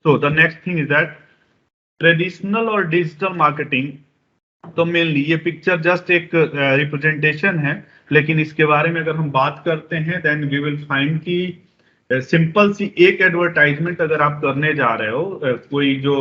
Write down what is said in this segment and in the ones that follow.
So the next thing is that traditional और digital marketing, तो mainly ये picture just एक रिप्रेजेंटेशन है, लेकिन इसके बारे में अगर हम बात करते हैं देन वी विल फाइंड कि सिंपल सी एक एडवर्टाइजमेंट अगर आप करने जा रहे हो कोई जो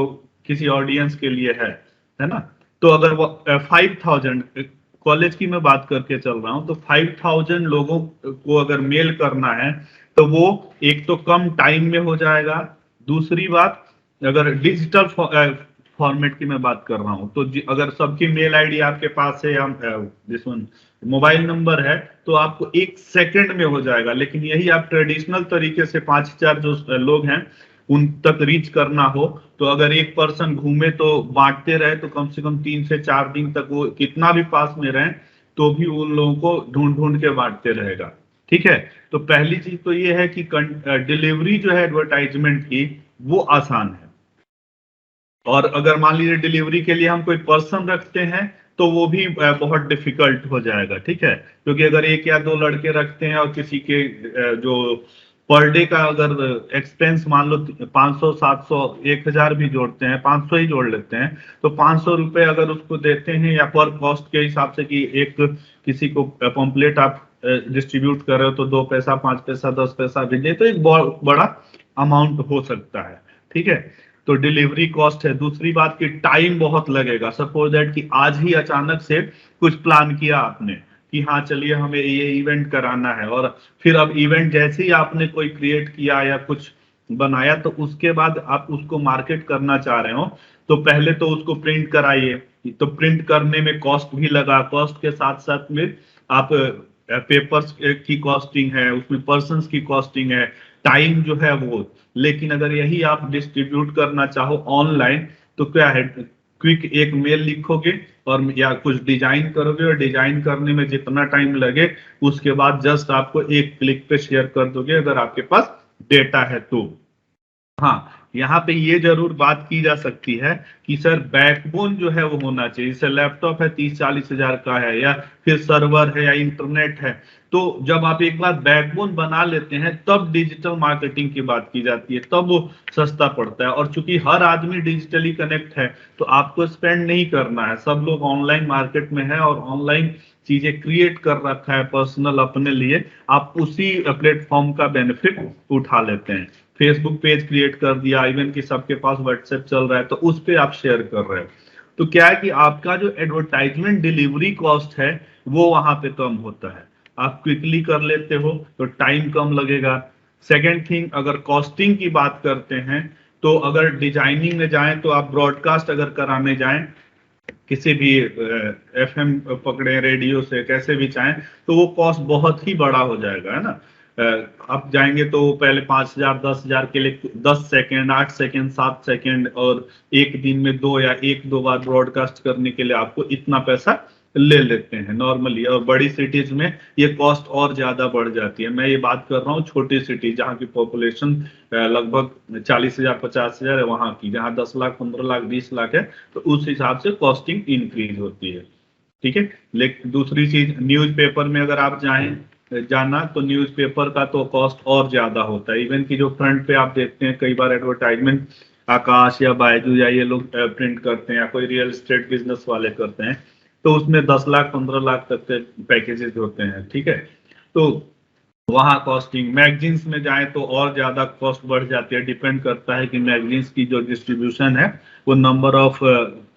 किसी ऑडियंस के लिए है ना, तो अगर वो 5000 कॉलेज की मैं बात करके चल रहा हूं, तो 5000 लोगों को अगर मेल करना है तो वो एक तो कम टाइम में हो जाएगा। दूसरी बात, अगर डिजिटल फॉर्मेट की मैं बात कर रहा हूं तो अगर सबकी मेल आईडी आपके पास है या दिस वन मोबाइल नंबर है तो आपको 1 सेकंड में हो जाएगा। लेकिन यही आप ट्रेडिशनल तरीके से 5000 जो लोग हैं उन तक रीच करना हो तो अगर एक पर्सन घूमे तो बांटते रहे तो कम से कम 3 से 4 दिन तक वो कितना भी पास में रहे तो भी उन लोगों को ढूंढ ढूंढ के बांटते रहेगा। ठीक है, तो पहली चीज तो ये है कि डिलीवरी जो है एडवर्टाइजमेंट की वो आसान है। और अगर मान लीजिए डिलीवरी के लिए हम कोई पर्सन रखते हैं तो वो भी बहुत डिफिकल्ट हो जाएगा। ठीक है, क्योंकि अगर 1 या 2 लड़के रखते हैं और किसी के जो पर डे का अगर एक्सपेंस मान लो 500 700 1000 भी जोड़ते हैं, 500 ही जोड़ लेते हैं, तो 500 रुपए अगर उसको देते हैं या पर कॉस्ट के हिसाब से कि एक किसी को पंपलेट आप डिस्ट्रीब्यूट कर रहे हो तो 2 पैसा 5 पैसा 10 पैसा भी दे तो एक बहुत बड़ा अमाउंट हो सकता है। ठीक है, तो डिलीवरी कॉस्ट है। दूसरी बात कि टाइम बहुत लगेगा। सपोज दैट कि आज ही अचानक से कुछ प्लान किया आपने कि हाँ चलिए हमें ये इवेंट कराना है, और फिर अब इवेंट जैसे ही आपने कोई क्रिएट किया या कुछ बनाया तो उसके बाद आप उसको मार्केट करना चाह रहे हो तो पहले तो उसको प्रिंट कराइए, तो प्रिंट करने में कॉस्ट भी लगा, कॉस्ट के साथ साथ में आप पेपर्स की कॉस्टिंग है, उसमें पर्सन्स की कॉस्टिंग है, टाइम जो है वो। लेकिन अगर यही आप डिस्ट्रीब्यूट करना चाहो ऑनलाइन तो क्या है, क्विक एक मेल लिखोगे और या कुछ डिजाइन करोगे और डिजाइन करने में जितना टाइम लगे उसके बाद जस्ट आपको एक क्लिक पे शेयर कर दोगे अगर आपके पास डेटा है तो। हाँ, यहाँ पे ये जरूर बात की जा सकती है कि सर बैकबोन जो है वो होना चाहिए। जैसे लैपटॉप है 30-40 हजार का है या फिर सर्वर है या इंटरनेट है, तो जब आप एक बार बैकबोन बना लेते हैं तब डिजिटल मार्केटिंग की बात की जाती है, तब वो सस्ता पड़ता है। और चूंकि हर आदमी डिजिटली कनेक्ट है तो आपको स्पेंड नहीं करना है, सब लोग ऑनलाइन मार्केट में है और ऑनलाइन चीजें क्रिएट कर रखा है पर्सनल अपने लिए, आप उसी प्लेटफॉर्म का बेनिफिट उठा लेते हैं। फेसबुक पेज क्रिएट कर दिया, इवन कि सबके पास व्हाट्सएप चल रहा है तो उस पे आप शेयर कर रहे हो, तो क्या है कि आपका जो एडवर्टाइजमेंट डिलीवरी कॉस्ट है वो वहां पे कम होता है। आप क्विकली कर लेते हो तो टाइम कम लगेगा। सेकेंड थिंग, अगर कॉस्टिंग की बात करते हैं तो अगर डिजाइनिंग में जाएं तो आप ब्रॉडकास्ट अगर कराने जाएं किसी भी एफएम पकड़े रेडियो से कैसे भी चाहें तो वो कॉस्ट बहुत ही बड़ा हो जाएगा, है ना। आप जाएंगे तो पहले 5000 10,000 के लिए 10 सेकेंड 8 सेकेंड 7 सेकेंड और एक दिन में 2 या 1-2 बार ब्रॉडकास्ट करने के लिए आपको इतना पैसा ले लेते हैं नॉर्मली। और बड़ी सिटीज में ये कॉस्ट और ज्यादा बढ़ जाती है। मैं ये बात कर रहा हूँ छोटी सिटी जहाँ की पॉपुलेशन लगभग 40,000 50,000 है, वहां की जहाँ 10 लाख 15 लाख 20 लाख है तो उस हिसाब से कॉस्टिंग इंक्रीज होती है। ठीक है, लेकिन दूसरी चीज न्यूज़पेपर में अगर आप जाना तो न्यूज़पेपर का तो कॉस्ट और ज्यादा होता है। इवन की जो फ्रंट पे आप देखते हैं कई बार एडवर्टाइजमेंट आकाश या बायजू या ये लोग प्रिंट करते हैं या कोई रियल एस्टेट बिजनेस वाले करते हैं तो उसमें 10 लाख 15 लाख तक के पैकेजेस होते हैं। ठीक है, तो वहां कॉस्टिंग। मैगजीन्स में जाए तो और ज्यादा कॉस्ट बढ़ जाती है, डिपेंड करता है कि मैगजीन्स की जो डिस्ट्रीब्यूशन है वो नंबर ऑफ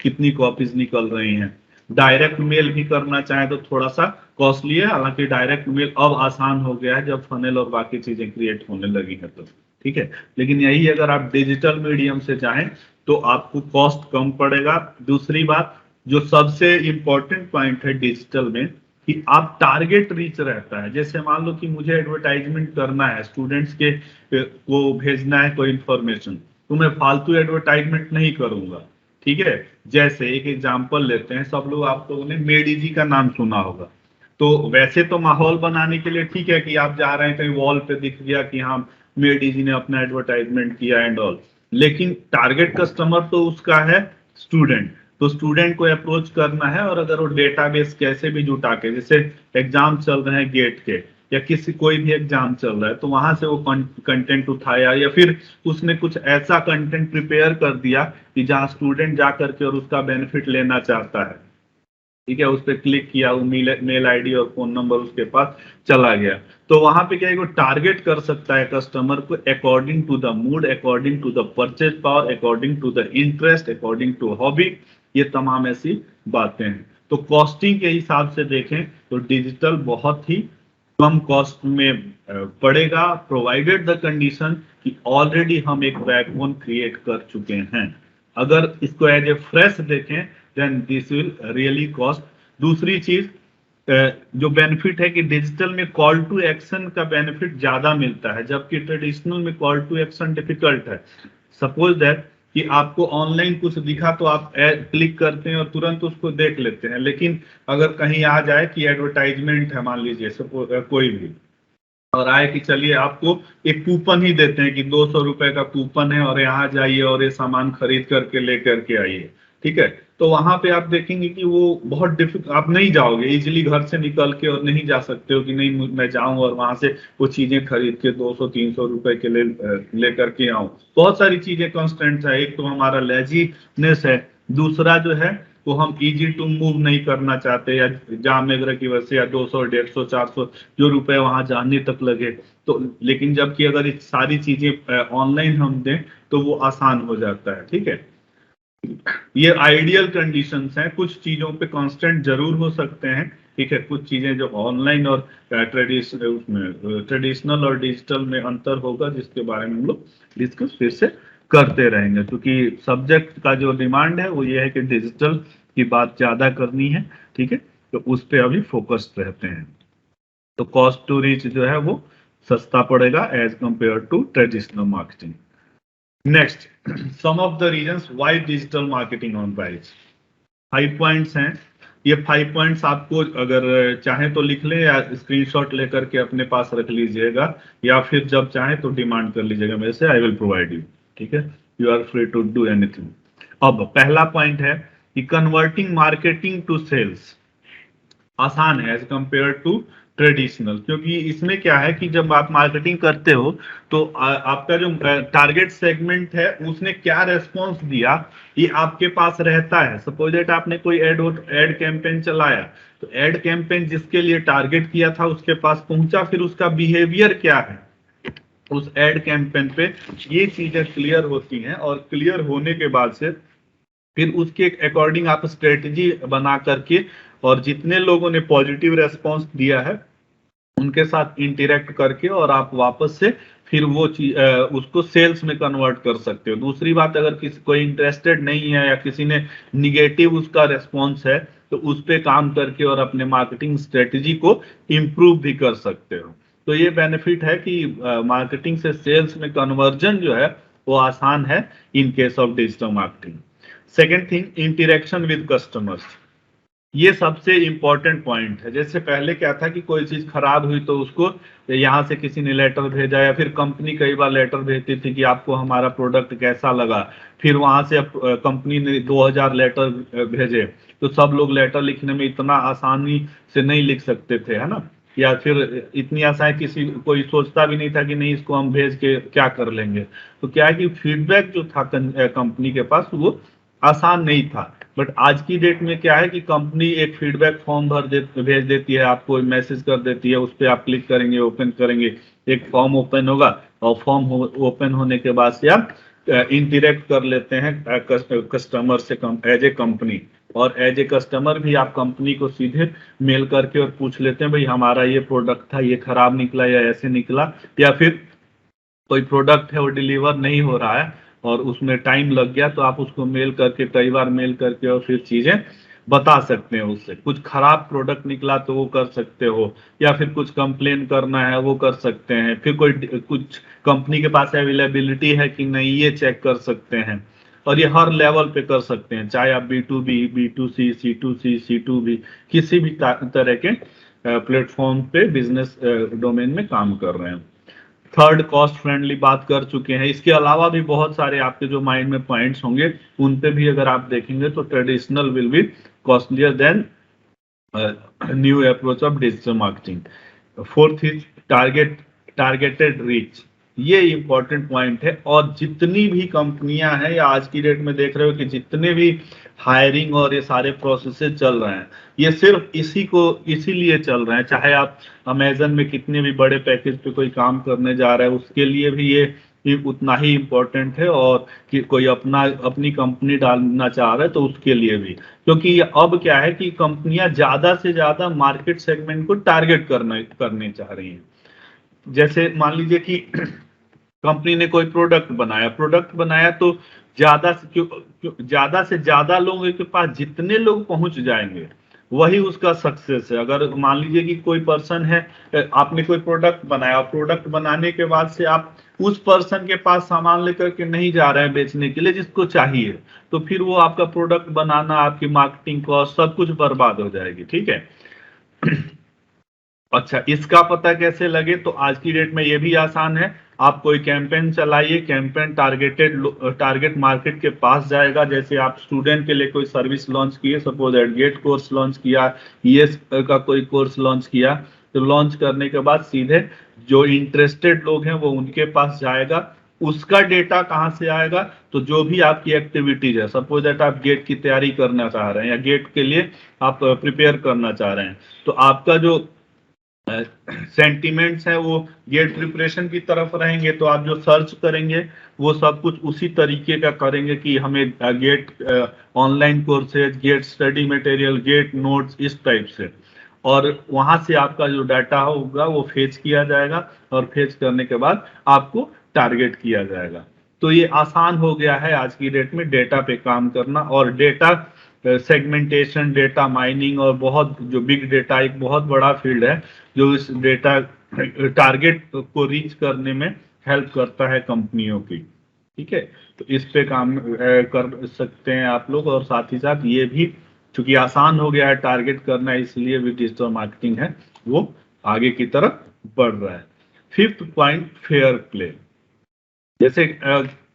कितनी कॉपीज निकल रही हैं। डायरेक्ट मेल भी करना चाहे तो थोड़ा सा कॉस्टली है, हालांकि डायरेक्ट मेल अब आसान हो गया है जब फनेल और बाकी चीजें क्रिएट होने लगी है तो। ठीक है, लेकिन यही अगर आप डिजिटल मीडियम से चाहें तो आपको कॉस्ट कम पड़ेगा। दूसरी बात जो सबसे इंपॉर्टेंट पॉइंट है डिजिटल में कि आप टारगेट रीच रहता है। जैसे मान लो कि मुझे एडवर्टाइजमेंट करना है, स्टूडेंट्स के को भेजना है कोई इंफॉर्मेशन, तो मैं फालतू एडवर्टाइजमेंट नहीं करूंगा। ठीक है, जैसे एक एग्जांपल लेते हैं, सब लोग आप लोगों ने मेडी जी का नाम सुना होगा, तो वैसे तो माहौल बनाने के लिए ठीक है कि आप जा रहे हैं कहीं वॉल पे दिख गया कि हाँ मेडी जी ने अपना एडवर्टाइजमेंट किया एंड ऑल, लेकिन टारगेट कस्टमर तो उसका है स्टूडेंट, तो स्टूडेंट को अप्रोच करना है। और अगर वो डेटाबेस कैसे भी जुटा के, जैसे एग्जाम चल रहे हैं गेट के या किसी कोई भी एग्जाम चल रहा है तो वहां से वो कंटेंट उठाया, या फिर उसने कुछ ऐसा कंटेंट प्रिपेयर कर दिया कि जहां स्टूडेंट जा करके और उसका बेनिफिट लेना चाहता है, ठीक है, उस पर क्लिक किया, वो मेल आईडी और फोन नंबर उसके पास चला गया। तो वहां पे क्या है, वो टारगेट कर सकता है कस्टमर को according to the mood, according to the purchase power, according to the interest, according to hobby. ये तमाम ऐसी बातें हैं। तो कॉस्टिंग के हिसाब से देखें तो डिजिटल बहुत ही कम कॉस्ट में पड़ेगा, प्रोवाइडेड द कंडीशन कि ऑलरेडी हम एक बैकबोन क्रिएट कर चुके हैं। अगर इसको एज ए फ्रेश देखें then this will really cost. दूसरी चीज जो बेनिफिट है कि डिजिटल में कॉल टू एक्शन का बेनिफिट ज्यादा मिलता है, जबकि ट्रेडिशनल में कॉल टू एक्शन डिफिकल्ट है। सपोज दैट कि आपको ऑनलाइन कुछ दिखा तो आप क्लिक करते हैं और तुरंत उसको देख लेते हैं, लेकिन अगर कहीं आ जाए कि एडवर्टाइजमेंट है, मान लीजिए कोई भी, और आए कि चलिए आपको एक कूपन ही देते हैं कि 200 रुपए का कूपन है और यहाँ जाइए और ये सामान खरीद करके लेकर के आइए, ठीक है, तो वहां पे आप देखेंगे कि वो बहुत डिफिकल्ट, आप नहीं जाओगे इजीली घर से निकल के, और नहीं जा सकते हो कि नहीं मैं जाऊं और वहां से वो चीजें खरीद के 200-300 रुपए के लेकर के आऊं। बहुत सारी चीजें कॉन्स्टेंट है, एक तो हमारा लेजीनेस है, दूसरा जो है वो हम इजी टू मूव नहीं करना चाहते, या जाम वगैरह की वजह से, या 200 150 400 जो रुपए वहां जाने तक लगे। तो लेकिन जबकि अगर ये सारी चीजें ऑनलाइन हम दें तो वो आसान हो जाता है, ठीक है। ये आइडियल कंडीशंस हैं, कुछ चीजों पे कांस्टेंट जरूर हो सकते हैं, ठीक है, कुछ चीजें जो ऑनलाइन और ट्रेडिशनल और डिजिटल में अंतर होगा, जिसके बारे में हम लोग डिस्कस फिर से करते रहेंगे, क्योंकि सब्जेक्ट का जो डिमांड है वो ये है कि डिजिटल की बात ज्यादा करनी है, ठीक है, तो उस पर अभी फोकस्ड रहते हैं। तो कॉस्ट टू रीच जो है वो सस्ता पड़ेगा as compare to traditional marketing. Next, some of the reasons why digital marketing on rise. 5 points हैं। ये 5 पॉइंट्स आपको अगर चाहे तो लिख लें या स्क्रीनशॉट लेकर के अपने पास रख लीजिएगा, या फिर जब चाहे तो डिमांड कर लीजिएगा मेरे से, आई विल प्रोवाइड यू, ठीक है, you are free to do anything. अब पहला पॉइंट है कि कन्वर्टिंग मार्केटिंग टू सेल्स आसान है एज कंपेयर टू ट्रेडिशनल, क्योंकि इसमें क्या है कि जब आप मार्केटिंग करते हो तो आपका जो टारगेट सेगमेंट है उसने क्या रेस्पॉन्स दिया ये आपके पास रहता है। सपोज दैट आपने कोई एड कैंपेन चलाया, तो एड कैंपेन जिसके लिए टारगेट किया था उसके पास पहुंचा, फिर उसका बिहेवियर क्या है उस एड कैंपेन पे, ये चीजें क्लियर होती हैं, और क्लियर होने के बाद से फिर उसके अकॉर्डिंग आप स्ट्रेटजी बना करके, और जितने लोगों ने पॉजिटिव रेस्पॉन्स दिया है उनके साथ इंटरेक्ट करके, और आप वापस से फिर वो चीज उसको सेल्स में कन्वर्ट कर सकते हो। दूसरी बात, अगर किसी कोई इंटरेस्टेड नहीं है या किसी ने निगेटिव उसका रेस्पॉन्स है तो उस पर काम करके और अपने मार्केटिंग स्ट्रेटजी को इम्प्रूव भी कर सकते हो। तो ये बेनिफिट है कि मार्केटिंग से सेल्स में कन्वर्जन जो है वो आसान है in case of digital marketing. Second thing, interaction with customers, ये सबसे इंपॉर्टेंट पॉइंट है। जैसे पहले क्या था कि कोई चीज खराब हुई तो उसको यहाँ से किसी ने लेटर भेजा, या फिर कंपनी कई बार लेटर भेजती थी कि आपको हमारा प्रोडक्ट कैसा लगा, फिर वहां से कंपनी ने 2000 लेटर भेजे, तो सब लोग लेटर लिखने में इतना आसानी से नहीं लिख सकते थे, है ना, या फिर इतनी आसान किसी कोई सोचता भी नहीं था कि नहीं इसको हम भेज के क्या कर लेंगे। तो क्या है कि फीडबैक जो था कंपनी के पास वो आसान नहीं था। बट आज की डेट में क्या है कि कंपनी एक फीडबैक फॉर्म भेज देती है, आपको मैसेज कर देती है, उस पर आप क्लिक करेंगे, ओपन करेंगे, एक फॉर्म ओपन होगा, और फॉर्म ओपन होने के बाद से आप इंटरेक्ट कर लेते हैं कस्टमर से एज ए कंपनी, और एज ए कस्टमर भी आप कंपनी को सीधे मेल करके और पूछ लेते हैं भाई हमारा ये प्रोडक्ट था, ये खराब निकला या ऐसे निकला, या फिर कोई प्रोडक्ट है वो डिलीवर नहीं हो रहा है और उसमें टाइम लग गया, तो आप उसको मेल करके, कई बार मेल करके, और फिर चीजें बता सकते हैं उससे। कुछ खराब प्रोडक्ट निकला तो वो कर सकते हो, या फिर कुछ कंप्लेन करना है वो कर सकते हैं, फिर कोई कुछ कंपनी के पास अवेलेबिलिटी है कि नहीं ये चेक कर सकते हैं। और ये हर लेवल पे कर सकते हैं, चाहे आप B2B, B2C, C2C, C2B किसी भी तरह के प्लेटफॉर्म पे बिजनेस डोमेन में काम कर रहे हैं। थर्ड, कॉस्ट फ्रेंडली बात कर चुके हैं। इसके अलावा भी बहुत सारे आपके जो माइंड में पॉइंट्स होंगे उन पे भी अगर आप देखेंगे तो traditional will be costlier then new approach of digital marketing. Fourth is targeted reach, ये इंपॉर्टेंट पॉइंट है। और जितनी भी कंपनियां हैं या आज की डेट में देख रहे हो कि जितने भी हायरिंग और ये सारे प्रोसेसेस चल रहे हैं, ये सिर्फ इसीलिए चल रहे हैं। चाहे आप अमेजन में कितने भी बड़े पैकेज पे कोई काम करने जा रहा है, उसके लिए भी ये उतना ही इम्पोर्टेंट है, और कि कोई अपनी कंपनी डालना चाह रहा है तो उसके लिए भी। क्योंकि अब क्या है कि कंपनियां ज्यादा से ज्यादा मार्केट सेगमेंट को टारगेट करने चाह रही हैं। जैसे मान लीजिए कि कंपनी ने कोई प्रोडक्ट बनाया तो ज्यादा से ज्यादा लोगों के पास जितने लोग पहुंच जाएंगे वही उसका सक्सेस है। अगर मान लीजिए कि कोई पर्सन है, आपने कोई प्रोडक्ट बनाया, प्रोडक्ट बनाने के बाद से आप उस पर्सन के पास सामान लेकर के नहीं जा रहे हैं बेचने के लिए जिसको चाहिए, तो फिर वो आपका प्रोडक्ट बनाना, आपकी मार्केटिंग कॉस्ट सब कुछ बर्बाद हो जाएगी। ठीक है। अच्छा, इसका पता कैसे लगे? तो आज की डेट में ये भी आसान है। आप कोई कैंपेन चलाइए, कैंपेन टारगेट मार्केट के पास जाएगा। जैसे आप स्टूडेंट के लिए कोई सर्विस लॉन्च किए, सपोज एडगेट कोर्स लॉन्च किया, ईएस का कोई कोर्स लॉन्च किया, तो लॉन्च करने के बाद सीधे जो इंटरेस्टेड लोग हैं वो उनके पास जाएगा। उसका डेटा कहाँ से आएगा? तो जो भी आपकी एक्टिविटीज है, सपोज दैट आप गेट की तैयारी करना चाह रहे हैं या गेट के लिए आप प्रिपेयर करना चाह रहे हैं, तो आपका जो सेंटिमेंट्स है वो गेट प्रिपरेशन की तरफ रहेंगे। तो आप जो सर्च करेंगे वो सब कुछ उसी तरीके का करेंगे कि हमें get online courses, get study material, get notes, इस टाइप से। और वहां से आपका जो डाटा होगा वो फेच किया जाएगा, और फेच करने के बाद आपको टारगेट किया जाएगा। तो ये आसान हो गया है आज की डेट में डेटा पे काम करना। और डेटा सेगमेंटेशन, डेटा माइनिंग और बहुत जो बिग डेटा एक बहुत बड़ा फील्ड है जो इस डेटा टारगेट को रीच करने में हेल्प करता है कंपनियों की। ठीक है, तो इस पे काम कर सकते हैं आप लोग। और साथ ही साथ ये भी चूंकि आसान हो गया है टारगेट करना, इसलिए भी डिजिटल मार्केटिंग है वो आगे की तरफ बढ़ रहा है। Fifth point, fair play. जैसे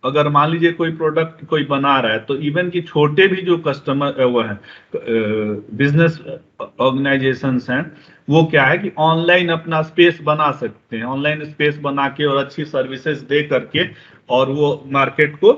अगर मान लीजिए कोई प्रोडक्ट कोई बना रहा है, तो इवन कि छोटे भी जो कस्टमर वो है, बिजनेस ऑर्गेनाइजेशंस हैं, वो क्या है कि ऑनलाइन अपना स्पेस बना सकते हैं, ऑनलाइन स्पेस बना के और अच्छी सर्विसेज दे करके, और वो मार्केट को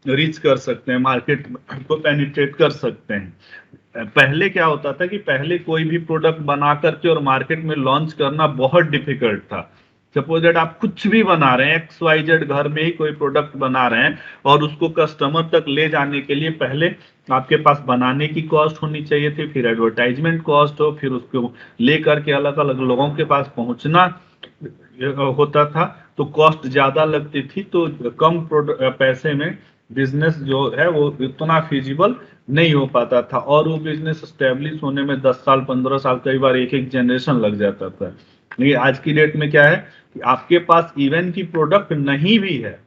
रीच कर सकते हैं, मार्केट को पेनिट्रेट कर सकते हैं। पहले क्या होता था कि पहले कोई भी प्रोडक्ट बना करके और मार्केट में लॉन्च करना बहुत डिफिकल्ट था। सपोज दैट आप कुछ भी बना रहे हैं, XYZ घर में ही कोई प्रोडक्ट बना रहे हैं, और उसको कस्टमर तक ले जाने के लिए पहले आपके पास बनाने की कॉस्ट होनी चाहिए थी, फिर एडवर्टाइजमेंट कॉस्ट हो, फिर उसको ले करके अलग अलग लोगों के पास पहुंचना होता था, तो कॉस्ट ज्यादा लगती थी। तो कम पैसे में बिजनेस जो है वो इतना फिजिबल नहीं हो पाता था, और वो बिजनेस स्टेब्लिश होने में 10 साल 15 साल, कई बार एक एक जनरेशन लग जाता था। लेकिन आज की डेट में क्या है कि आपके पास इवन की प्रोडक्ट नहीं भी है,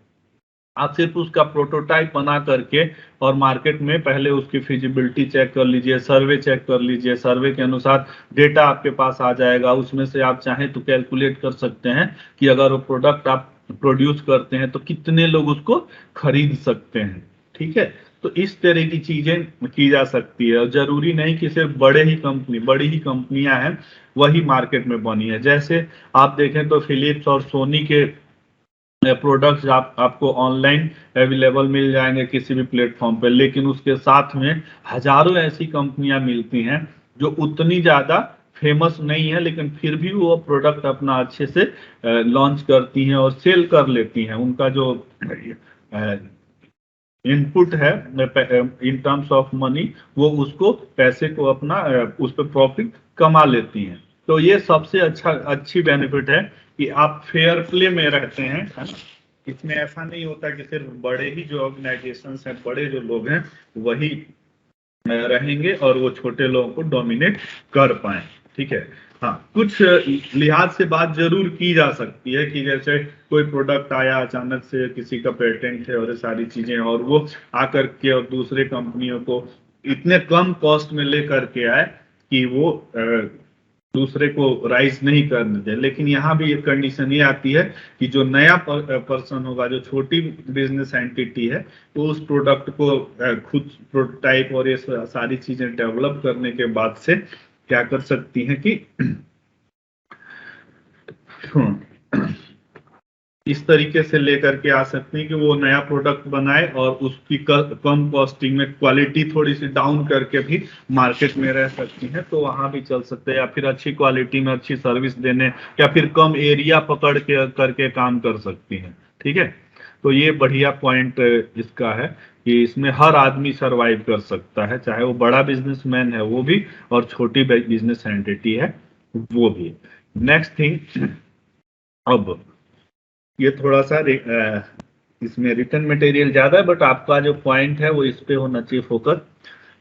आप सिर्फ उसका प्रोटोटाइप बना करके और मार्केट में पहले उसकी फिजिबिलिटी चेक कर लीजिए, सर्वे चेक कर लीजिए, सर्वे के अनुसार डेटा आपके पास आ जाएगा। उसमें से आप चाहें तो कैलकुलेट कर सकते हैं कि अगर वो प्रोडक्ट आप प्रोड्यूस करते हैं तो कितने लोग उसको खरीद सकते हैं। ठीक है, तो इस तरह की चीजें की जा सकती है, और जरूरी नहीं कि सिर्फ बड़ी ही कंपनियां हैं वही मार्केट में बनी है। जैसे आप देखें तो फिलिप्स और सोनी के प्रोडक्ट्स आपको ऑनलाइन अवेलेबल मिल जाएंगे किसी भी प्लेटफॉर्म पे, लेकिन उसके साथ में हजारों ऐसी कंपनियां मिलती हैं जो उतनी ज्यादा फेमस नहीं है, लेकिन फिर भी वो प्रोडक्ट अपना अच्छे से लॉन्च करती हैं और सेल कर लेती हैं। उनका जो इनपुट है इन टर्म्स ऑफ मनी, वो उसको पैसे को अपना उस पर प्रॉफिट कमा लेती हैं। तो ये सबसे अच्छी बेनिफिट है कि आप फेयर प्ले में रहते हैं, है ना। इसमें ऐसा नहीं होता कि सिर्फ बड़े ही जो ऑर्गेनाइजेशंस हैं, बड़े जो लोग हैं वही रहेंगे और वो छोटे लोगों को डोमिनेट कर पाए। ठीक है। हाँ, कुछ लिहाज से बात जरूर की जा सकती है कि जैसे कोई प्रोडक्ट आया अचानक से, किसी का पेटेंट है और ये सारी चीजें, और वो आकर के और दूसरे कंपनियों को इतने कम कॉस्ट में लेकर के आए कि वो दूसरे को राइज नहीं करने दे। लेकिन यहाँ भी एक कंडीशन ये आती है कि जो नया पर्सन होगा, जो छोटी बिजनेस एंटिटी है, तो उस प्रोडक्ट को खुद प्रोटोटाइप और ये सारी चीजें डेवलप करने के बाद से क्या कर सकती हैं कि इस तरीके से लेकर के आ सकते हैं कि वो नया प्रोडक्ट बनाए और उसकी कम कॉस्टिंग में क्वालिटी थोड़ी सी डाउन करके भी मार्केट में रह सकती है, तो वहां भी चल सकते हैं, या फिर अच्छी क्वालिटी में अच्छी सर्विस देने, या फिर कम एरिया पकड़ के करके काम कर सकती है। ठीक है, तो ये बढ़िया पॉइंट इसका है कि इसमें हर आदमी सरवाइव कर सकता है, चाहे वो बड़ा बिजनेसमैन है वो भी, और छोटी बिजनेस एंटिटी है वो भी। नेक्स्ट थिंग, अब ये थोड़ा सा इसमें रिटर्न मटेरियल ज्यादा है, बट आपका जो पॉइंट है वो इस पे होना चाहिए focus.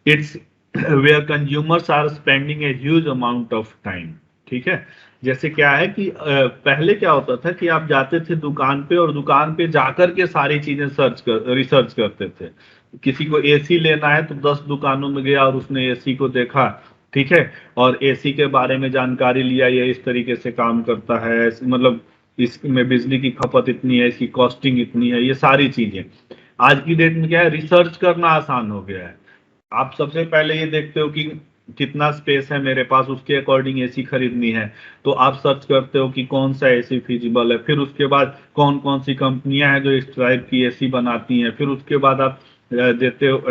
It's where consumers are spending a huge amount of time. ठीक है, जैसे क्या है कि पहले क्या होता था कि आप जाते थे दुकान पे, और दुकान पे जाकर के सारी चीजें रिसर्च करते थे। किसी को एसी लेना है तो 10 दुकानों में गया और उसने एसी को देखा। ठीक है, और एसी के बारे में जानकारी लिया, ये इस तरीके से काम करता है, मतलब इसमें बिजली की खपत इतनी है, इसकी कॉस्टिंग इतनी है, ये सारी चीजें। आज की डेट में क्या है, रिसर्च करना आसान हो गया है। आप सबसे पहले ये देखते हो कि कितना स्पेस है मेरे पास, उसके अकॉर्डिंग एसी खरीदनी है, तो आप सर्च करते हो कि कौन सा एसी फिजिबल है, फिर उसके बाद कौन कौन सी कंपनियां हैं जो इस टाइप की एसी बनाती हैं, फिर उसके बाद आप देते हो,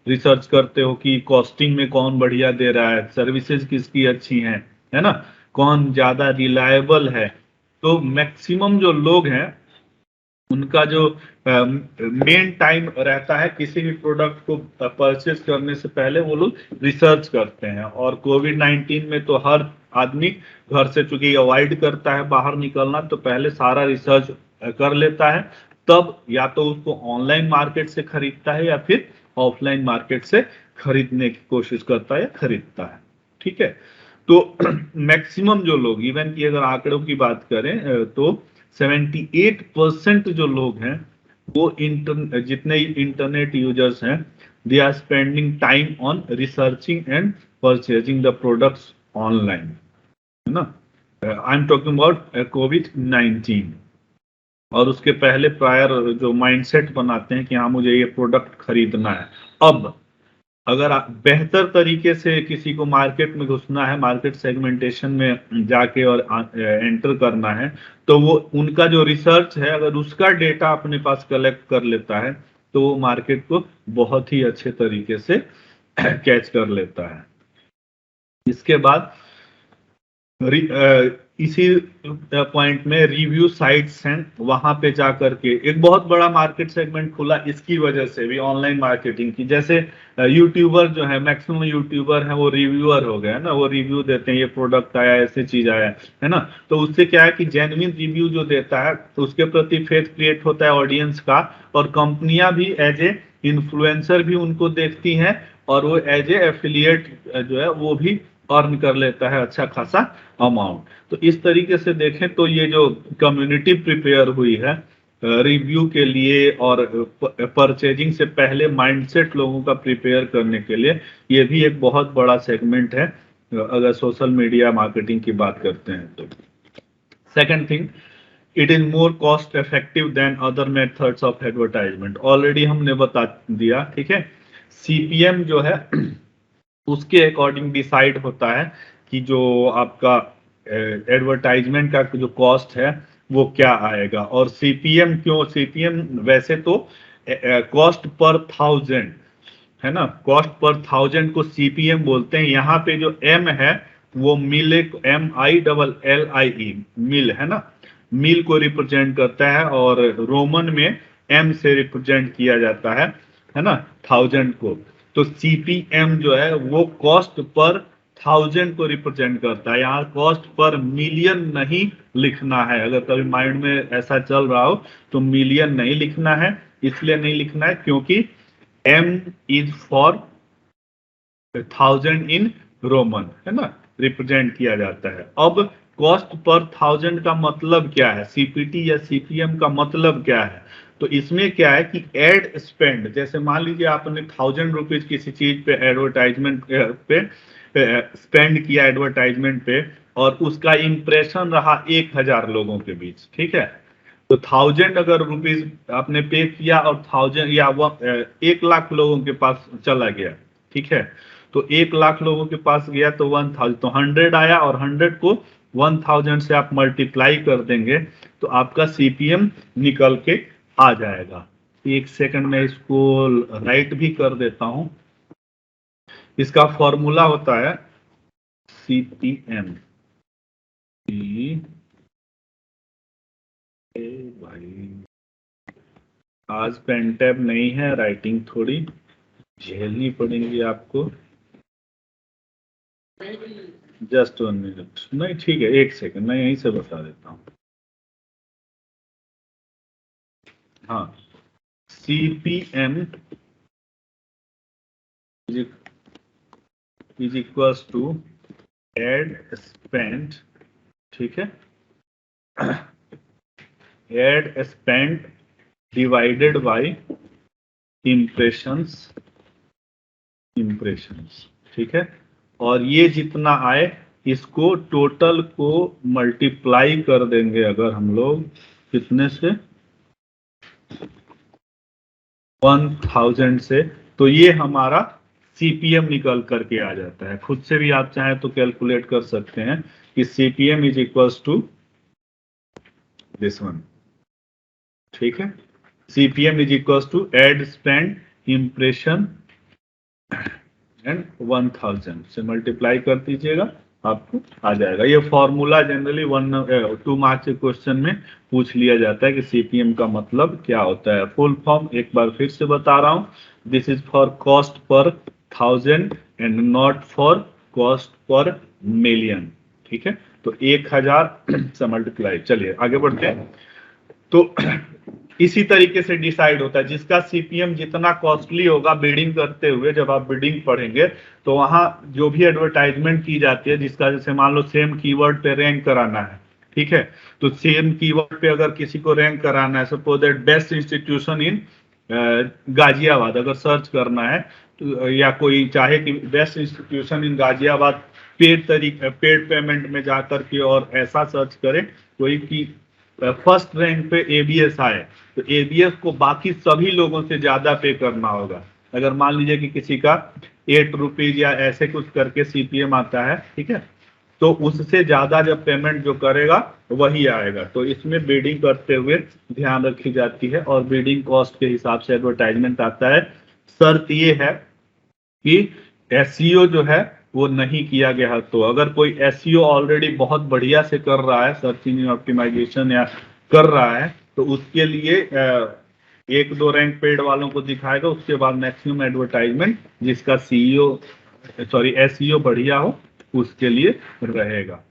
रिसर्च करते हो कि कॉस्टिंग में कौन बढ़िया दे रहा है, सर्विसेज किसकी अच्छी हैं, है ना, कौन ज्यादा रिलायबल है। तो मैक्सिमम जो लोग हैं उनका जो मेन टाइम रहता है किसी भी प्रोडक्ट को परचेज करने से पहले, वो लोग रिसर्च करते हैं। और कोविड 19 में तो हर आदमी घर से चूंकि अवॉइड करता है बाहर निकलना, तो पहले सारा रिसर्च कर लेता है, तब या तो उसको ऑनलाइन मार्केट से खरीदता है या फिर ऑफलाइन मार्केट से खरीदने की कोशिश करता है या खरीदता है। ठीक है, तो मैक्सिमम जो लोग, इवन की अगर आंकड़ों की बात करें तो 78% जो लोग हैं वो जितने इंटरनेट यूजर्स हैं, they are spending time on researching and purchasing the products online, है ना। आई एम टॉकिंग अबाउट कोविड-19। और उसके पहले प्रायर जो माइंडसेट बनाते हैं कि हाँ मुझे ये प्रोडक्ट खरीदना है। अब अगर आप बेहतर तरीके से किसी को मार्केट में घुसना है, मार्केट सेगमेंटेशन में जाके और एंटर करना है, तो वो उनका जो रिसर्च है, अगर उसका डेटा अपने पास कलेक्ट कर लेता है, तो वो मार्केट को बहुत ही अच्छे तरीके से कैच कर लेता है। इसके बाद इसी पॉइंट में रिव्यू साइट्स हैं, वहां पे जाकर के एक बहुत बड़ा मार्केट सेगमेंट खुला इसकी वजह से भी, ऑनलाइन मार्केटिंग की। जैसे यूट्यूबर जो है, मैक्सिमम यूट्यूबर है वो रिव्यूअर हो गए, ना, वो रिव्यू देते हैं, ये प्रोडक्ट आया, ऐसे चीज आया, है ना। तो उससे क्या है कि जेन्युइन रिव्यू जो देता है तो उसके प्रति फेथ क्रिएट होता है ऑडियंस का, और कंपनियां भी एज ए इन्फ्लुएंसर भी उनको देखती हैं, और वो एज ए एफिलिएट जो है वो भी अर्न कर लेता है अच्छा खासा अमाउंट। तो इस तरीके से देखें तो ये जो कम्युनिटी प्रिपेयर हुई है रिव्यू के लिए और परचेजिंग से पहले माइंडसेट लोगों का प्रिपेयर करने के लिए, ये भी एक बहुत बड़ा सेगमेंट है अगर सोशल मीडिया मार्केटिंग की बात करते हैं तो। Second thing, it is more cost effective than other methods of advertisement. Already हमने बता दिया, ठीक है। सीपीएम जो है उसके अकॉर्डिंग डिसाइड होता है कि जो आपका एडवर्टाइजमेंट का जो कॉस्ट है वो क्या आएगा। और सीपीएम क्यों, सीपीएम वैसे तो कॉस्ट पर थाउजेंड है ना, कॉस्ट पर थाउजेंड को सीपीएम बोलते हैं। यहाँ पे जो एम है वो मिल, MILLIE मिल है ना, मिल को रिप्रेजेंट करता है, और रोमन में एम से रिप्रेजेंट किया जाता है ना, थाउजेंड को। तो सीपीएम जो है वो कॉस्ट पर थाउजेंड को रिप्रेजेंट करता है। यहाँ कॉस्ट पर मिलियन नहीं लिखना है, अगर कभी माइंड में ऐसा चल रहा हो तो मिलियन नहीं लिखना है। इसलिए नहीं लिखना है क्योंकि M is for thousand in Roman, है ना, रिप्रेजेंट किया जाता है। अब कॉस्ट पर थाउजेंड का मतलब क्या है, सीपीटी या सीपीएम का मतलब क्या है? तो इसमें क्या है कि एड स्पेंड, जैसे मान लीजिए आपने 1000 रुपीज किसी चीज पे एडवर्टाइजमेंट पे स्पेंड किया एडवर्टाइजमेंट पे, और उसका इंप्रेशन रहा 1000 लोगों के बीच, ठीक है। तो 1000 अगर रुपीज आपने पे किया और 1000 या 1,00,000 लोगों के पास चला गया, ठीक है। तो 1,00,000 लोगों के पास गया तो 1000, तो 100 आया, और 100 को 1000 से आप मल्टीप्लाई कर देंगे तो आपका सीपीएम निकल के आ जाएगा। एक सेकंड में इसको राइट भी कर देता हूं। इसका फॉर्मूला होता है सीपीएम। भाई आज पेन टैब नहीं है, राइटिंग थोड़ी झेलनी पड़ेगी आपको। Just 1 minute. नहीं ठीक है, एक सेकंड मैं यहीं से बता देता हूँ। हाँ, CPM is equals to ad spend, ठीक है, ad spend divided by impressions, ठीक है। और ये जितना आए इसको टोटल को मल्टीप्लाई कर देंगे अगर हम लोग कितने से, 1000 से, तो ये हमारा सीपीएम निकल करके आ जाता है। खुद से भी आप चाहें तो कैलकुलेट कर सकते हैं कि CPM is equals to this one, ठीक है। CPM is equals to ad spend impression and 1000 से मल्टीप्लाई कर दीजिएगा, आपको आ जाएगा। ये फॉर्मूला जनरली 2 मार्क्स के क्वेश्चन में पूछ लिया जाता है कि सीपीएम का मतलब क्या होता है। फुल फॉर्म एक बार फिर से बता रहा हूं, this is for cost per 1000 and not for cost per million, ठीक है। तो 1000 से मल्टीप्लाई। चलिए आगे बढ़ते हैं। तो इसी तरीके से डिसाइड होता है जिसका सीपीएम जितना कॉस्टली होगा बिडिंग करते हुए। जब आप बिडिंग पढ़ेंगे तो वहां जो भी एडवर्टाइजमेंट की जाती है, जिसका जैसे मान लो सेम कीवर्ड पे रैंक कराना है, ठीक है, तो सेम कीवर्ड पे अगर किसी को रैंक कराना है, सपोज दैट बेस्ट इंस्टीट्यूशन इन गाजियाबाद अगर सर्च करना है, तो या कोई चाहे कि बेस्ट इंस्टीट्यूशन इन गाजियाबाद पेड पेमेंट में जाकर के और ऐसा सर्च करे कोई कि फर्स्ट रैंक पे एबीएस आए, तो एबीएस को बाकी सभी लोगों से ज्यादा पे करना होगा। अगर मान लीजिए कि किसी का 8 रुपीज या ऐसे कुछ करके सीपीएम आता है, ठीक है, तो उससे ज्यादा जब पेमेंट जो करेगा वही आएगा। तो इसमें बिडिंग करते हुए ध्यान रखी जाती है और बिडिंग कॉस्ट के हिसाब से एडवर्टाइजमेंट आता है। शर्त ये है कि एसईओ जो है वो नहीं किया गया। तो अगर कोई एसईओ ऑलरेडी बहुत बढ़िया से कर रहा है, सर्च इंजन ऑप्टिमाइजेशन या कर रहा है, तो उसके लिए 1-2 रैंक पेड वालों को दिखाएगा, उसके बाद मैक्सिमम एडवर्टाइजमेंट जिसका एसईओ बढ़िया हो उसके लिए रहेगा।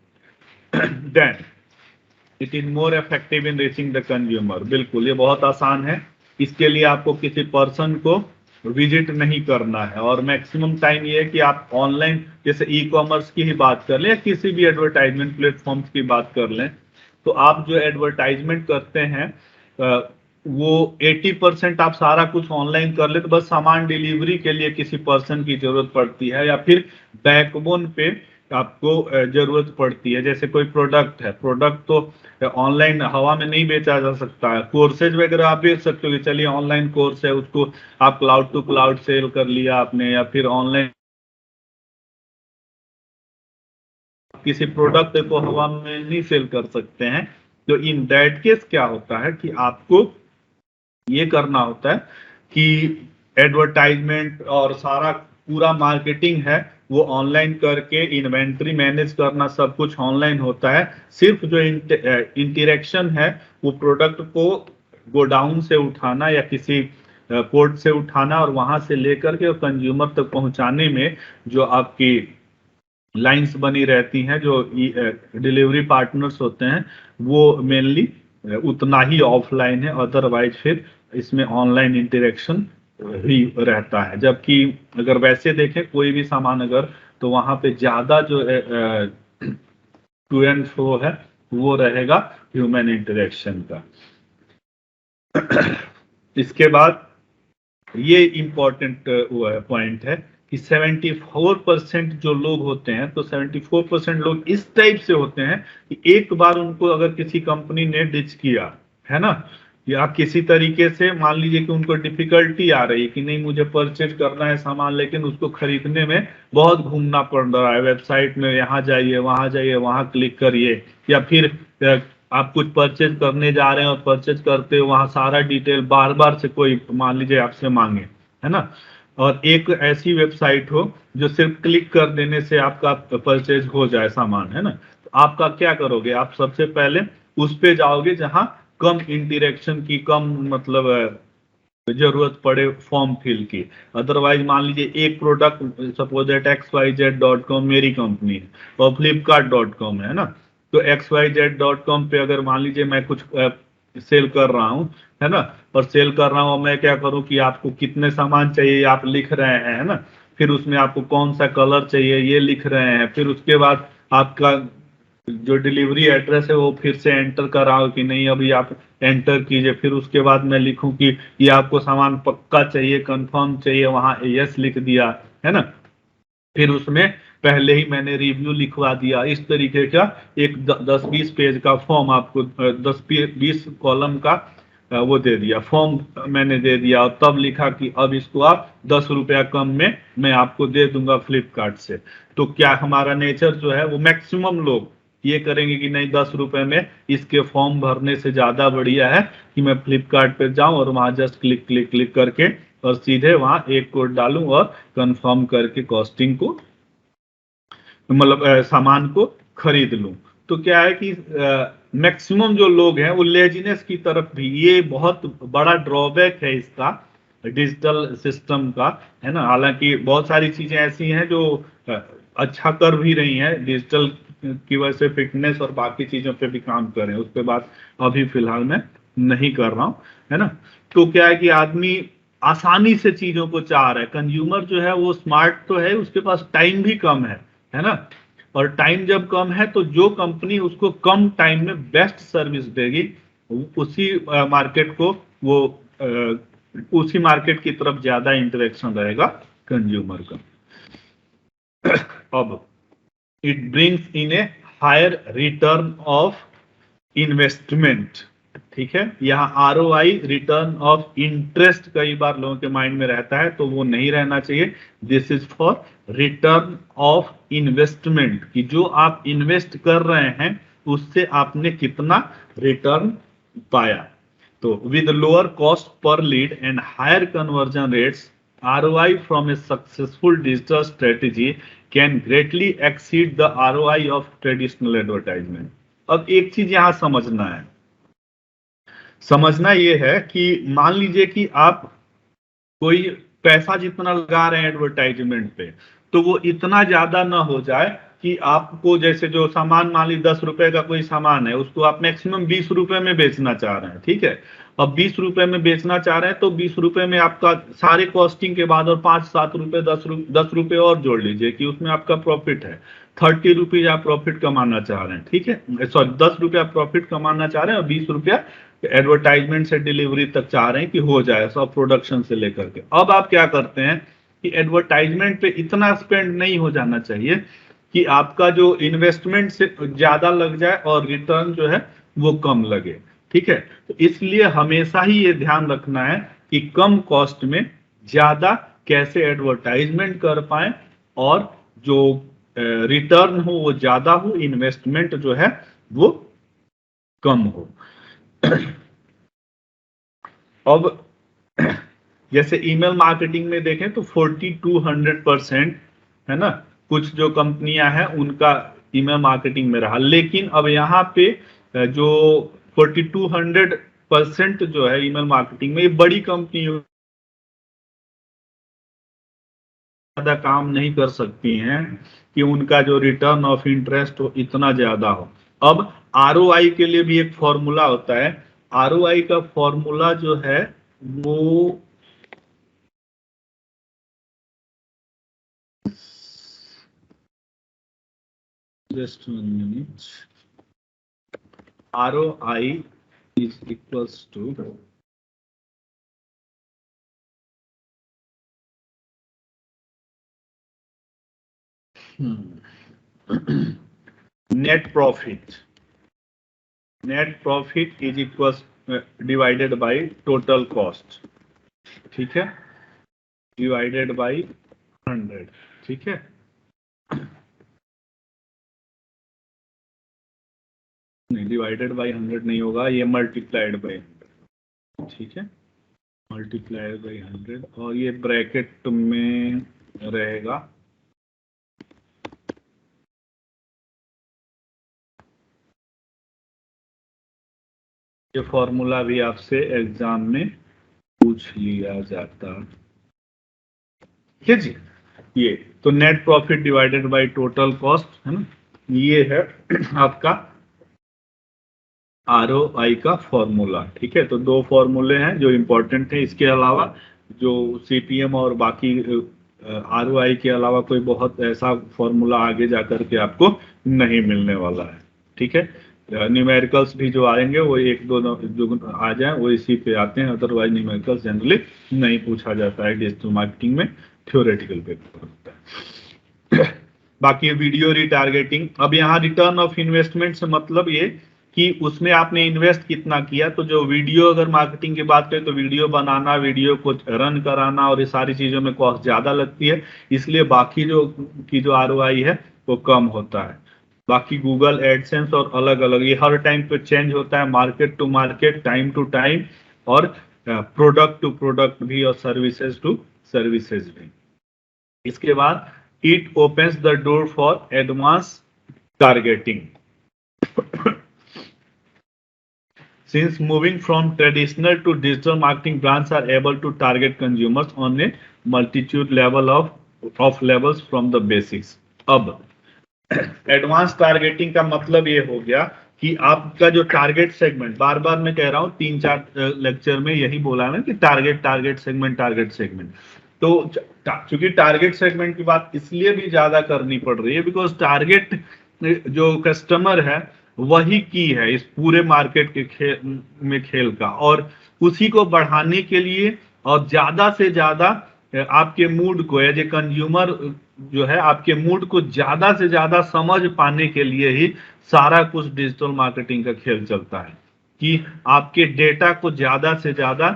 Then it is more effective in reaching the consumer. बिल्कुल ये बहुत आसान है। इसके लिए आपको किसी पर्सन को विजिट नहीं करना है और मैक्सिमम टाइम ये है कि आप ऑनलाइन, जैसे ई कॉमर्स की ही बात कर लें या किसी भी एडवर्टाइजमेंट प्लेटफॉर्म्स की बात कर लें, तो आप जो एडवर्टाइजमेंट करते हैं वो 80% आप सारा कुछ ऑनलाइन कर ले, तो बस सामान डिलीवरी के लिए किसी पर्सन की जरूरत पड़ती है या फिर बैकबोन पे आपको जरूरत पड़ती है। जैसे कोई प्रोडक्ट है, प्रोडक्ट तो ऑनलाइन हवा में नहीं बेचा जा सकता है। कोर्सेज वगैरह आप बेच सकते हो कि चलिए ऑनलाइन कोर्स है, उसको आप क्लाउड टू क्लाउड सेल कर लिया आपने, या फिर ऑनलाइन किसी प्रोडक्ट को हवा में नहीं सेल कर सकते हैं। तो इन दैट केस क्या होता है कि आपको ये करना होता है कि एडवर्टाइजमेंट और सारा पूरा मार्केटिंग है वो ऑनलाइन करके, इन्वेंट्री मैनेज करना सब कुछ ऑनलाइन होता है। सिर्फ जो इंटरेक्शन है वो प्रोडक्ट को गोडाउन से उठाना या किसी पोर्ट से उठाना और वहां से लेकर के कंज्यूमर तक पहुंचाने में जो आपकी लाइंस बनी रहती हैं, जो डिलीवरी पार्टनर्स होते हैं, वो मेनली उतना ही ऑफलाइन है। अदरवाइज फिर इसमें ऑनलाइन इंटरेक्शन ही रहता है। जबकि अगर वैसे देखें कोई भी सामान अगर, तो वहां पे ज्यादा जो टू एंड फ्रो है वो रहेगा ह्यूमन इंटरेक्शन का। इसके बाद ये इंपॉर्टेंट पॉइंट है कि 74% जो लोग होते हैं, तो 74% लोग इस टाइप से होते हैं कि एक बार उनको अगर किसी कंपनी ने डिच किया है ना, या किसी तरीके से मान लीजिए कि उनको डिफिकल्टी आ रही है कि नहीं मुझे परचेज करना है सामान, लेकिन उसको खरीदने में बहुत घूमना पड़ रहा है, वेबसाइट में यहाँ जाइए वहां क्लिक करिए, या फिर आप कुछ परचेज करने जा रहे हैं और परचेज करते हो वहां सारा डिटेल बार बार से कोई मान लीजिए आपसे मांगे, है ना। और एक ऐसी वेबसाइट हो जो सिर्फ क्लिक कर देने से आपका परचेज हो जाए सामान, है ना। तो आपका क्या करोगे, आप सबसे पहले उस पे जाओगे जहां कम इंटरेक्शन की, कम मतलब जरूरत पड़े फॉर्म फिल की। अदरवाइज मान लीजिए एक प्रोडक्ट सपोज एट xyz.com मेरी कंपनी है और flipkart.com है ना, तो xyz.com पे अगर मान लीजिए मैं कुछ सेल कर रहा हूँ, है ना, और सेल कर रहा हूँ और मैं क्या करूँ कि आपको कितने सामान चाहिए आप लिख रहे हैं, है ना, फिर उसमें आपको कौन सा कलर चाहिए ये लिख रहे हैं, फिर उसके बाद आपका जो डिलीवरी एड्रेस है वो फिर से एंटर कराओ कि नहीं अभी आप एंटर कीजिए, फिर उसके बाद मैं लिखूं कि ये आपको सामान पक्का चाहिए कंफर्म चाहिए, वहां यस लिख दिया, है ना, फिर उसमें पहले ही मैंने रिव्यू लिखवा दिया। इस तरीके का एक 10-20 पेज का फॉर्म आपको 10-20 कॉलम का वो दे दिया, फॉर्म मैंने दे दिया, और तब लिखा कि अब इसको आप 10 रुपया कम में मैं आपको दे दूंगा फ्लिपकार्ट से। तो क्या हमारा नेचर जो है वो मैक्सिमम लोग ये करेंगे कि नहीं 10 रुपए में इसके फॉर्म भरने से ज्यादा बढ़िया है कि मैं फ्लिपकार्ट पे जाऊं और वहां जस्ट क्लिक क्लिक क्लिक करके और सीधे वहां एक कोड डालूं और कंफर्म करके कॉस्टिंग को मतलब सामान को खरीद लूं। तो क्या है कि मैक्सिमम जो लोग हैं वो लेजीनेस की तरफ भी, ये बहुत बड़ा ड्रॉबैक है इसका डिजिटल सिस्टम का, है ना। हालांकि बहुत सारी चीजें ऐसी हैं जो अच्छा कर भी रही हैं डिजिटल की वजह से, फिटनेस और बाकी चीजों पे भी काम कर रहे हैं, उस पे बात अभी फिलहाल मैं नहीं कर रहा हूं, है ना। तो क्या है कि आदमी आसानी से चीजों को चाह रहा है, कंज्यूमर जो है वो स्मार्ट तो है, उसके पास टाइम भी कम है ना। और टाइम जब कम है तो जो कंपनी उसको कम टाइम में बेस्ट सर्विस देगी उसी मार्केट को वो उसी मार्केट की तरफ ज्यादा इंटरेक्शन रहेगा कंज्यूमर का। अब it brings in a higher return of investment, ठीक है। यहाँ ROI रिटर्न ऑफ इंटरेस्ट कई बार लोगों के माइंड में रहता है, तो वो नहीं रहना चाहिए। This is for return of investment, कि जो आप इन्वेस्ट कर रहे हैं उससे आपने कितना रिटर्न पाया। तो विद लोअर कॉस्ट पर lead and higher conversion rates, ROI from a successful digital strategy can greatly exceed the ROI of traditional advertisement. अब एक चीज यहां समझना ये है कि मान लीजिए कि आप कोई पैसा जितना लगा रहे हैं एडवर्टाइजमेंट पे, तो वो इतना ज्यादा ना हो जाए कि आपको, जैसे जो सामान मान लीजिए 10 रुपए का कोई सामान है उसको आप मैक्सिमम 20 रुपए में बेचना चाह रहे हैं, ठीक है। अब 20 रुपए में बेचना चाह रहे हैं तो 20 रुपए में आपका सारे कॉस्टिंग के बाद और 5-7 रुपए 10 रुपए और जोड़ लीजिए कि उसमें आपका प्रॉफिट है 30 रुपीज आप प्रॉफिट कमाना चाह रहे हैं, ठीक है। सॉरी 10 रुपया प्रॉफिट कमाना चाह रहे हैं और 20 रुपया एडवर्टाइजमेंट से डिलीवरी तक चाह रहे हैं कि हो जाए, सब प्रोडक्शन से लेकर के। अब आप क्या करते हैं कि एडवर्टाइजमेंट पे इतना स्पेंड नहीं हो जाना चाहिए कि आपका जो इन्वेस्टमेंट से ज्यादा लग जाए और रिटर्न जो है वो कम लगे, ठीक है। तो इसलिए हमेशा ही ये ध्यान रखना है कि कम कॉस्ट में ज्यादा कैसे एडवर्टाइजमेंट कर पाए और जो रिटर्न हो वो ज्यादा हो, इन्वेस्टमेंट जो है वो कम हो। अब जैसे ईमेल मार्केटिंग में देखें तो 40-100% है ना, कुछ जो कंपनियां हैं उनका ईमेल मार्केटिंग में रहा, लेकिन अब यहाँ पे जो 4200% जो है ईमेल मार्केटिंग में, ये बड़ी कंपनी ज्यादा काम नहीं कर सकती हैं कि उनका जो रिटर्न ऑफ इंटरेस्ट हो इतना ज्यादा हो। अब ROI के लिए भी एक फॉर्मूला होता है, ROI का फॉर्मूला जो है वो just 1 minute, ROI is equals to net profit. Net profit is equals divided by total cost, ठीक है, डिवाइडेड बाय 100, ठीक है। नहीं, डिवाइडेड बाय 100 नहीं होगा, ये मल्टीप्लाइड बाय 100, ठीक है, मल्टीप्लाइड बाय 100, और ये ब्रैकेट में रहेगा ये फॉर्मूला भी आपसे एग्जाम में पूछ लिया जाता है जी। ये तो net profit divided by total cost है ना, ये है आपका ROI का फॉर्मूला, ठीक है। तो दो फॉर्मूले हैं जो इंपॉर्टेंट है, इसके अलावा जो CPM और बाकी ROI के अलावा कोई बहुत ऐसा फॉर्मूला आगे जाकर के आपको नहीं मिलने वाला है, ठीक है। न्यूमेरिकल्स भी जो आएंगे वो एक दो जो आ जाए वो इसी पे आते हैं, अदरवाइज न्यूमेरिकल्स जनरली नहीं पूछा जाता है डिजिटल मार्केटिंग में, थ्योरेटिकल पेपर होता है। बाकी वीडियो रिटारगेटिंग, अब यहाँ रिटर्न ऑफ इन्वेस्टमेंट से मतलब ये कि उसमें आपने इन्वेस्ट कितना किया। तो जो वीडियो, अगर मार्केटिंग की बात करें तो वीडियो बनाना, वीडियो को रन कराना और ये सारी चीजों में कॉस्ट ज्यादा लगती है, इसलिए बाकी जो ROI है वो कम होता है। बाकी गूगल एडसेंस और अलग अलग ये हर टाइम पे चेंज होता है, market to market, time to time, और प्रोडक्ट टू प्रोडक्ट भी, और सर्विसेज टू सर्विसेज भी। इसके बाद it opens the door for advance targeting. Since moving from traditional to digital marketing, brands are able to target consumers on a multitude of levels from the basics. अब advance targeting का मतलब ये हो गया कि आपका जो टारगेट सेगमेंट, बार बार मैं कह रहा हूं 3-4 लेक्चर में यही बोला ना कि टारगेट सेगमेंट। तो चूंकि टारगेट सेगमेंट की बात इसलिए भी ज्यादा करनी पड़ रही है बिकॉज टारगेट जो कस्टमर है वही की है इस पूरे मार्केट के खेल का, और उसी को बढ़ाने के लिए और ज्यादा से ज्यादा आपके मूड को, एज ए कंज्यूमर जो है, आपके मूड को ज्यादा से ज्यादा समझ पाने के लिए ही सारा कुछ डिजिटल मार्केटिंग का खेल चलता है कि आपके डेटा को ज्यादा से ज्यादा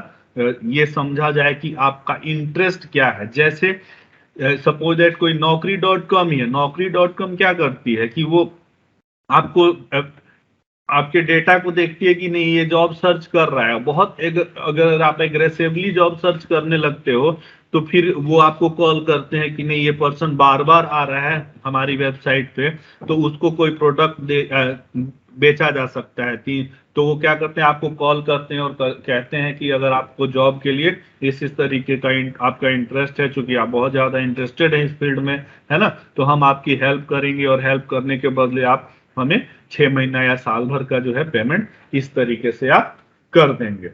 ये समझा जाए कि आपका इंटरेस्ट क्या है। जैसे सपोज दैट कोई Naukri.com ही है, Naukri.com क्या करती है कि वो आपको आपके डेटा को देखती है कि नहीं ये जॉब सर्च कर रहा है, बहुत अगर आप एग्रेसिवली जॉब सर्च करने लगते हो तो फिर वो आपको कॉल करते हैं कि नहीं ये पर्सन बार बार आ रहा है हमारी वेबसाइट पे, तो उसको कोई प्रोडक्ट बेचा जा सकता है। तो वो क्या करते हैं, आपको कॉल करते हैं और कहते हैं कि अगर आपको जॉब के लिए इस तरीके का आपका इंटरेस्ट है, चूंकि आप बहुत ज्यादा इंटरेस्टेड है इस फील्ड में, है ना, तो हम आपकी हेल्प करेंगे और हेल्प करने के बदले आप हमें 6 महीना या साल भर का जो है पेमेंट इस तरीके से आप कर देंगे।